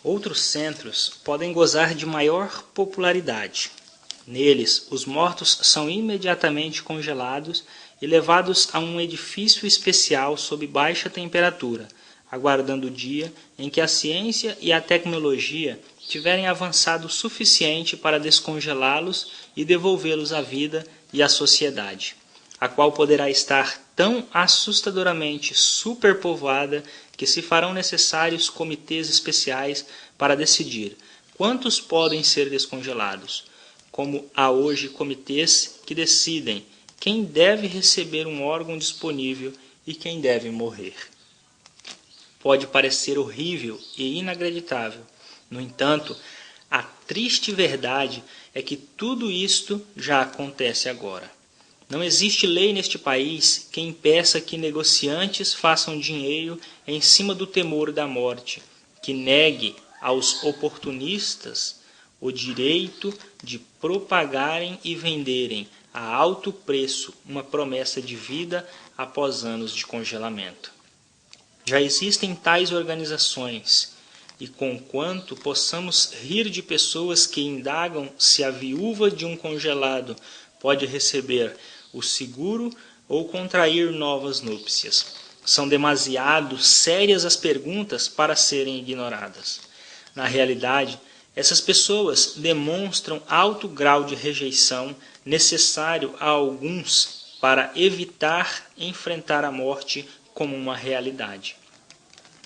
Outros centros podem gozar de maior popularidade. Neles, os mortos são imediatamente congelados e levados a um edifício especial sob baixa temperatura, aguardando o dia em que a ciência e a tecnologia tiverem avançado o suficiente para descongelá-los e devolvê-los à vida e à sociedade, a qual poderá estar tão assustadoramente superpovoada que se farão necessários comitês especiais para decidir quantos podem ser descongelados, como há hoje comitês que decidem quem deve receber um órgão disponível e quem deve morrer. Pode parecer horrível e inacreditável. No entanto, a triste verdade é que tudo isto já acontece agora. Não existe lei neste país que impeça que negociantes façam dinheiro em cima do temor da morte, que negue aos oportunistas o direito de propagarem e venderem a alto preço uma promessa de vida após anos de congelamento. Já existem tais organizações, e conquanto possamos rir de pessoas que indagam se a viúva de um congelado pode receber o seguro ou contrair novas núpcias, são demasiado sérias as perguntas para serem ignoradas. Na realidade, essas pessoas demonstram alto grau de rejeição necessário a alguns para evitar enfrentar a morte como uma realidade.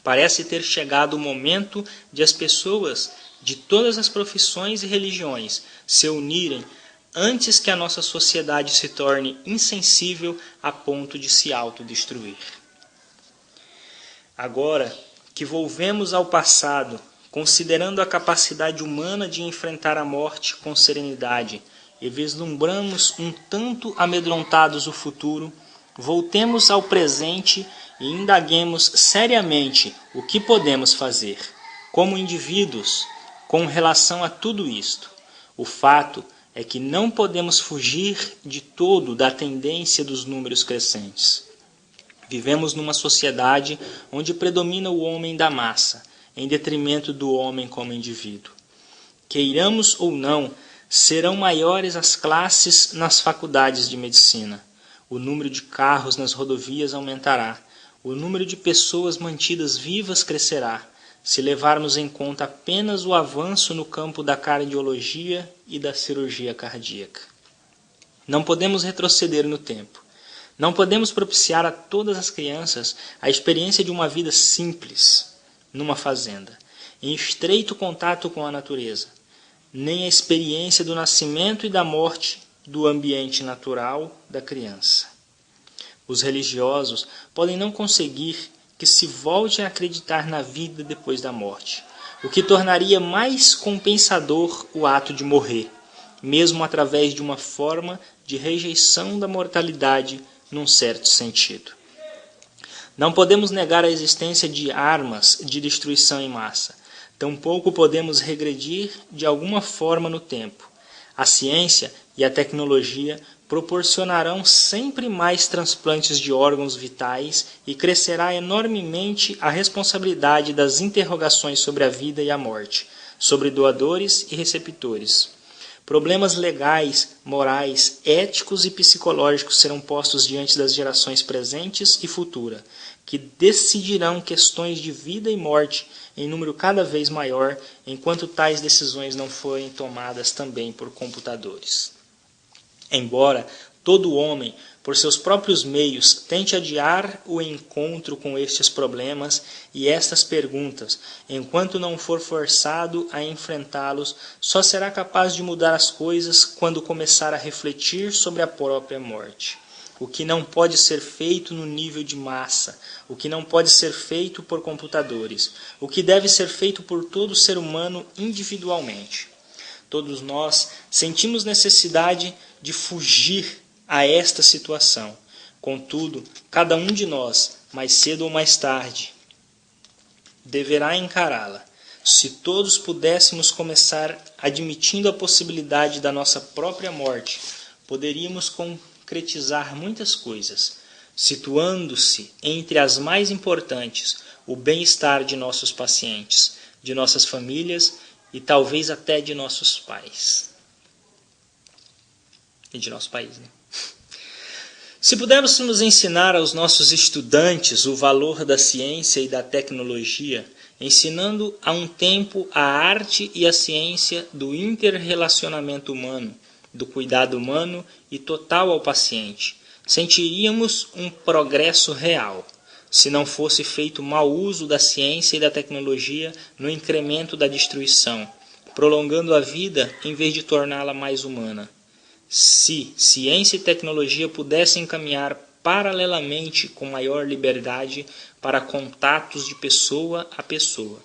Parece ter chegado o momento de as pessoas de todas as profissões e religiões se unirem antes que a nossa sociedade se torne insensível a ponto de se autodestruir. Agora que volvemos ao passado, considerando a capacidade humana de enfrentar a morte com serenidade e vislumbramos um tanto amedrontados o futuro, voltemos ao presente e indaguemos seriamente o que podemos fazer, como indivíduos, com relação a tudo isto. O fato é que não podemos fugir de todo da tendência dos números crescentes. Vivemos numa sociedade onde predomina o homem da massa, em detrimento do homem como indivíduo. Queiramos ou não, serão maiores as classes nas faculdades de medicina. O número de carros nas rodovias aumentará. O número de pessoas mantidas vivas crescerá, se levarmos em conta apenas o avanço no campo da cardiologia e da cirurgia cardíaca. Não podemos retroceder no tempo. Não podemos propiciar a todas as crianças a experiência de uma vida simples, numa fazenda, em estreito contato com a natureza, nem a experiência do nascimento e da morte do ambiente natural da criança. Os religiosos podem não conseguir que se volte a acreditar na vida depois da morte, o que tornaria mais compensador o ato de morrer, mesmo através de uma forma de rejeição da mortalidade num certo sentido. Não podemos negar a existência de armas de destruição em massa, tampouco podemos regredir de alguma forma no tempo. A ciência e a tecnologia proporcionarão sempre mais transplantes de órgãos vitais e crescerá enormemente a responsabilidade das interrogações sobre a vida e a morte, sobre doadores e receptores. Problemas legais, morais, éticos e psicológicos serão postos diante das gerações presentes e futuras, que decidirão questões de vida e morte em número cada vez maior, enquanto tais decisões não forem tomadas também por computadores. Embora todo homem, por seus próprios meios, tente adiar o encontro com estes problemas e estas perguntas, enquanto não for forçado a enfrentá-los, só será capaz de mudar as coisas quando começar a refletir sobre a própria morte. O que não pode ser feito no nível de massa, o que não pode ser feito por computadores, o que deve ser feito por todo ser humano individualmente. Todos nós sentimos necessidade de fugir a esta situação. Contudo, cada um de nós, mais cedo ou mais tarde, deverá encará-la. Se todos pudéssemos começar admitindo a possibilidade da nossa própria morte, poderíamos concretizar muitas coisas, situando-se entre as mais importantes o bem-estar de nossos pacientes, de nossas famílias e talvez até de nossos pais. E de nosso país, né? Se pudermos ensinar aos nossos estudantes o valor da ciência e da tecnologia, ensinando a um tempo a arte e a ciência do interrelacionamento humano, do cuidado humano e total ao paciente, sentiríamos um progresso real, se não fosse feito mau uso da ciência e da tecnologia no incremento da destruição, prolongando a vida em vez de torná-la mais humana. Se ciência e tecnologia pudessem caminhar paralelamente com maior liberdade para contatos de pessoa a pessoa,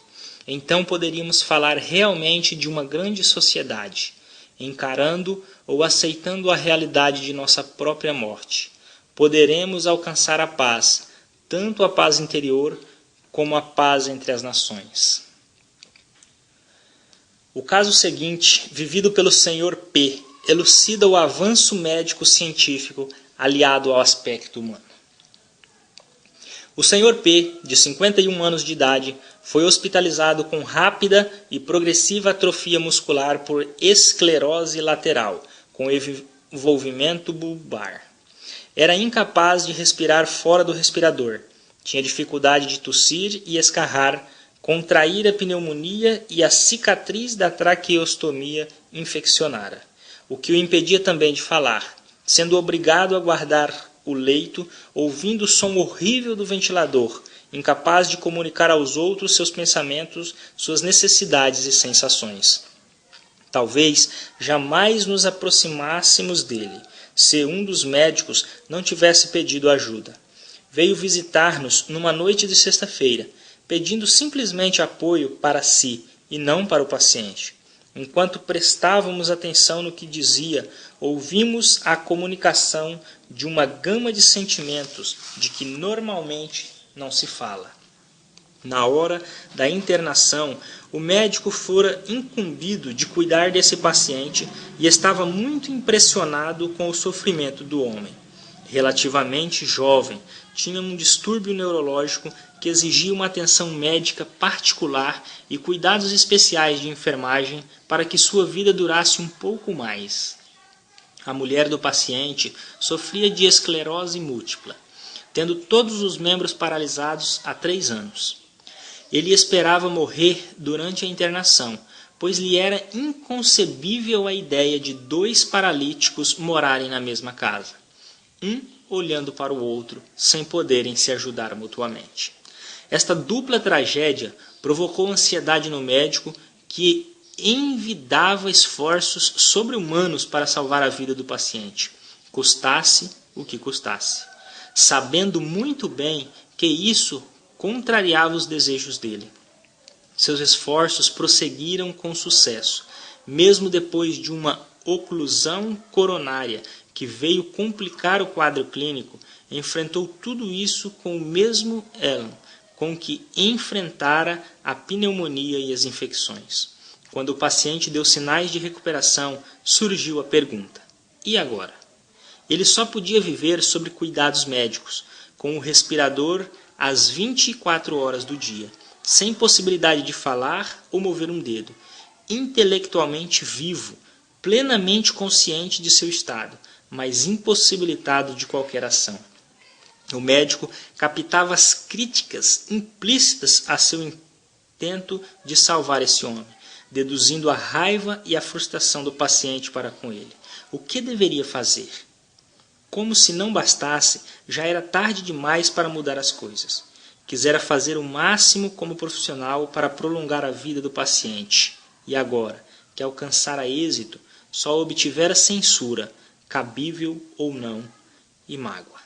então poderíamos falar realmente de uma grande sociedade, encarando ou aceitando a realidade de nossa própria morte. Poderemos alcançar a paz, tanto a paz interior como a paz entre as nações. O caso seguinte, vivido pelo Sr. P., elucida o avanço médico-científico aliado ao aspecto humano. O Sr. P., de 51 anos de idade, foi hospitalizado com rápida e progressiva atrofia muscular por esclerose lateral, com envolvimento bulbar. Era incapaz de respirar fora do respirador, tinha dificuldade de tossir e escarrar, contrair a pneumonia e a cicatriz da traqueostomia infeccionara, o que o impedia também de falar, sendo obrigado a guardar o leito, ouvindo o som horrível do ventilador, incapaz de comunicar aos outros seus pensamentos, suas necessidades e sensações. Talvez jamais nos aproximássemos dele, se um dos médicos não tivesse pedido ajuda. Veio visitar-nos numa noite de sexta-feira, pedindo simplesmente apoio para si e não para o paciente. Enquanto prestávamos atenção no que dizia, ouvimos a comunicação de uma gama de sentimentos de que normalmente não se fala. Na hora da internação, o médico fora incumbido de cuidar desse paciente e estava muito impressionado com o sofrimento do homem. Relativamente jovem, tinha um distúrbio neurológico que exigia uma atenção médica particular e cuidados especiais de enfermagem para que sua vida durasse um pouco mais. A mulher do paciente sofria de esclerose múltipla, tendo todos os membros paralisados há 3 anos. Ele esperava morrer durante a internação, pois lhe era inconcebível a ideia de 2 paralíticos morarem na mesma casa, um olhando para o outro, sem poderem se ajudar mutuamente. Esta dupla tragédia provocou ansiedade no médico, que envidava esforços sobre-humanos para salvar a vida do paciente, custasse o que custasse, sabendo muito bem que isso contrariava os desejos dele. Seus esforços prosseguiram com sucesso, mesmo depois de uma oclusão coronária que veio complicar o quadro clínico. Enfrentou tudo isso com o mesmo élan com que enfrentara a pneumonia e as infecções. Quando o paciente deu sinais de recuperação, surgiu a pergunta: e agora? Ele só podia viver sob cuidados médicos, com o respirador às 24 horas do dia, sem possibilidade de falar ou mover um dedo, intelectualmente vivo, plenamente consciente de seu estado, mas impossibilitado de qualquer ação. O médico captava as críticas implícitas a seu intento de salvar esse homem, deduzindo a raiva e a frustração do paciente para com ele. O que deveria fazer? Como se não bastasse, já era tarde demais para mudar as coisas. Quisera fazer o máximo como profissional para prolongar a vida do paciente. E agora, que alcançara êxito, só obtivera censura, cabível ou não, e mágoa.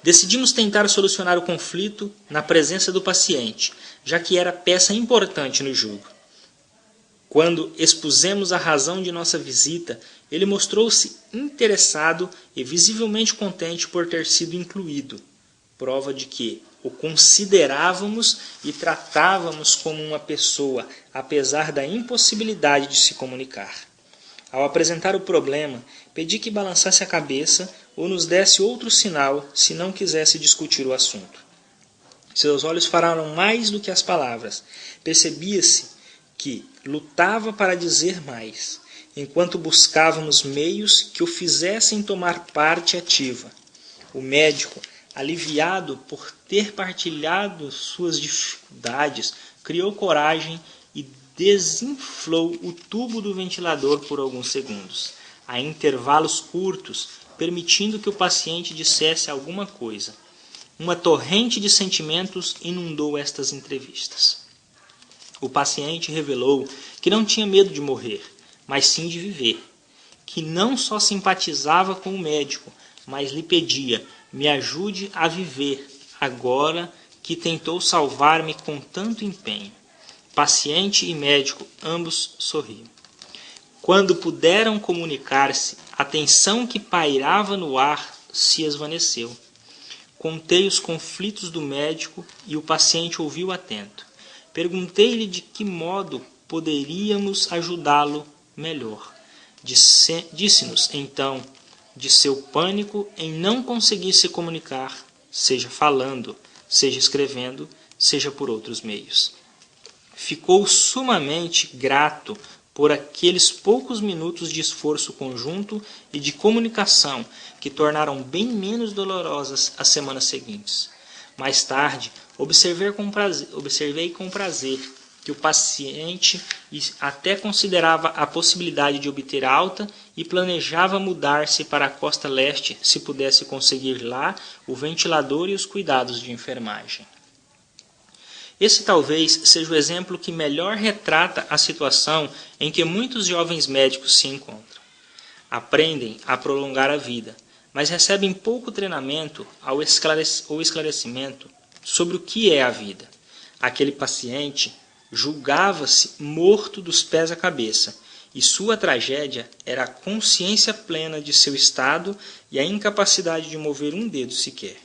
Decidimos tentar solucionar o conflito na presença do paciente, já que era peça importante no jogo. Quando expusemos a razão de nossa visita, ele mostrou-se interessado e visivelmente contente por ter sido incluído, prova de que o considerávamos e tratávamos como uma pessoa, apesar da impossibilidade de se comunicar. Ao apresentar o problema, pedi que balançasse a cabeça ou nos desse outro sinal se não quisesse discutir o assunto. Seus olhos falaram mais do que as palavras. Percebia-se que lutava para dizer mais, enquanto buscávamos meios que o fizessem tomar parte ativa. O médico, aliviado por ter partilhado suas dificuldades, criou coragem e desinflou o tubo do ventilador por alguns segundos, a intervalos curtos, permitindo que o paciente dissesse alguma coisa. Uma torrente de sentimentos inundou estas entrevistas. O paciente revelou que não tinha medo de morrer, mas sim de viver, que não só simpatizava com o médico, mas lhe pedia: me ajude a viver, agora que tentou salvar-me com tanto empenho. Paciente e médico ambos sorriam. Quando puderam comunicar-se, a tensão que pairava no ar se esvaneceu. Contei os conflitos do médico e o paciente ouviu atento. Perguntei-lhe de que modo poderíamos ajudá-lo melhor. Disse-nos, então, de seu pânico em não conseguir se comunicar, seja falando, seja escrevendo, seja por outros meios. Ficou sumamente grato por aqueles poucos minutos de esforço conjunto e de comunicação que tornaram bem menos dolorosas as semanas seguintes. Mais tarde, observei com prazer que o paciente até considerava a possibilidade de obter alta e planejava mudar-se para a costa leste se pudesse conseguir lá o ventilador e os cuidados de enfermagem. Esse talvez seja o exemplo que melhor retrata a situação em que muitos jovens médicos se encontram. Aprendem a prolongar a vida, mas recebem pouco treinamento ou esclarecimento sobre o que é a vida. Aquele paciente julgava-se morto dos pés à cabeça, e sua tragédia era a consciência plena de seu estado e a incapacidade de mover um dedo sequer.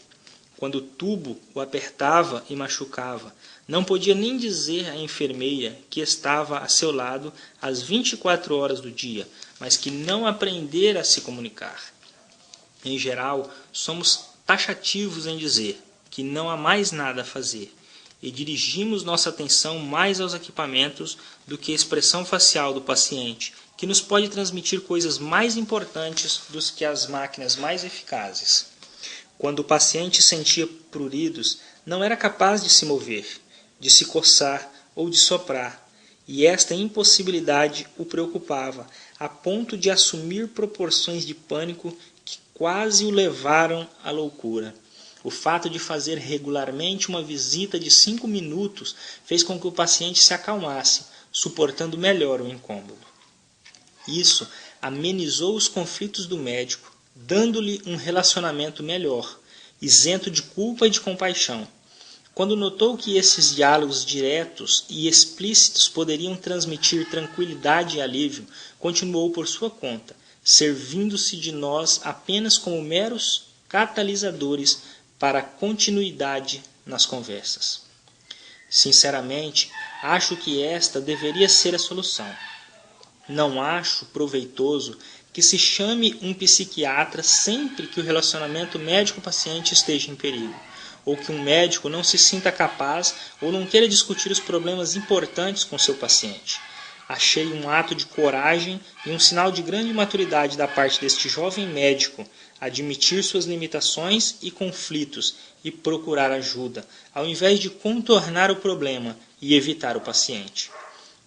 Quando o tubo o apertava e machucava, não podia nem dizer à enfermeira que estava a seu lado às 24 horas do dia, mas que não aprendera a se comunicar. Em geral, somos taxativos em dizer que não há mais nada a fazer, e dirigimos nossa atenção mais aos equipamentos do que à expressão facial do paciente, que nos pode transmitir coisas mais importantes do que as máquinas mais eficazes. Quando o paciente sentia pruridos, não era capaz de se mover, de se coçar ou de soprar, e esta impossibilidade o preocupava, a ponto de assumir proporções de pânico que quase o levaram à loucura. O fato de fazer regularmente uma visita de 5 minutos fez com que o paciente se acalmasse, suportando melhor o incômodo. Isso amenizou os conflitos do médico, dando-lhe um relacionamento melhor, isento de culpa e de compaixão. Quando notou que esses diálogos diretos e explícitos poderiam transmitir tranquilidade e alívio, continuou por sua conta, servindo-se de nós apenas como meros catalisadores para a continuidade nas conversas. Sinceramente, acho que esta deveria ser a solução. Não acho proveitoso que se chame um psiquiatra sempre que o relacionamento médico-paciente esteja em perigo, ou que um médico não se sinta capaz ou não queira discutir os problemas importantes com seu paciente. Achei um ato de coragem e um sinal de grande maturidade da parte deste jovem médico admitir suas limitações e conflitos e procurar ajuda, ao invés de contornar o problema e evitar o paciente.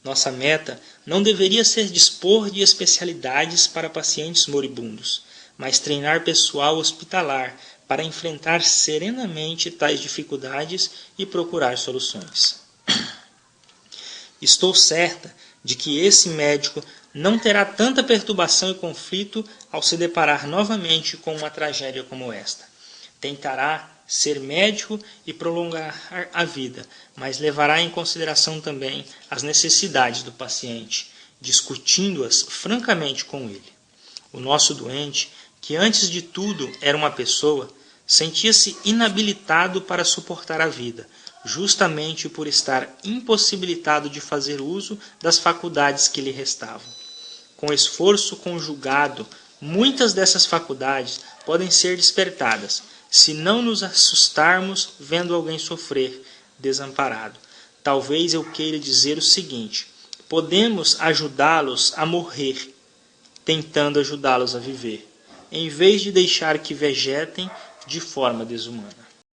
Nossa meta não deveria ser dispor de especialidades para pacientes moribundos, mas treinar pessoal hospitalar para enfrentar serenamente tais dificuldades e procurar soluções. Estou certa de que esse médico não terá tanta perturbação e conflito ao se deparar novamente com uma tragédia como esta. Tentará ser médico e prolongar a vida, mas levará em consideração também as necessidades do paciente, discutindo-as francamente com ele. O nosso doente, que antes de tudo era uma pessoa, sentia-se inabilitado para suportar a vida, justamente por estar impossibilitado de fazer uso das faculdades que lhe restavam. Com esforço conjugado, muitas dessas faculdades podem ser despertadas, se não nos assustarmos vendo alguém sofrer, desamparado. Talvez eu queira dizer o seguinte: podemos ajudá-los a morrer, tentando ajudá-los a viver, em vez de deixar que vegetem de forma desumana.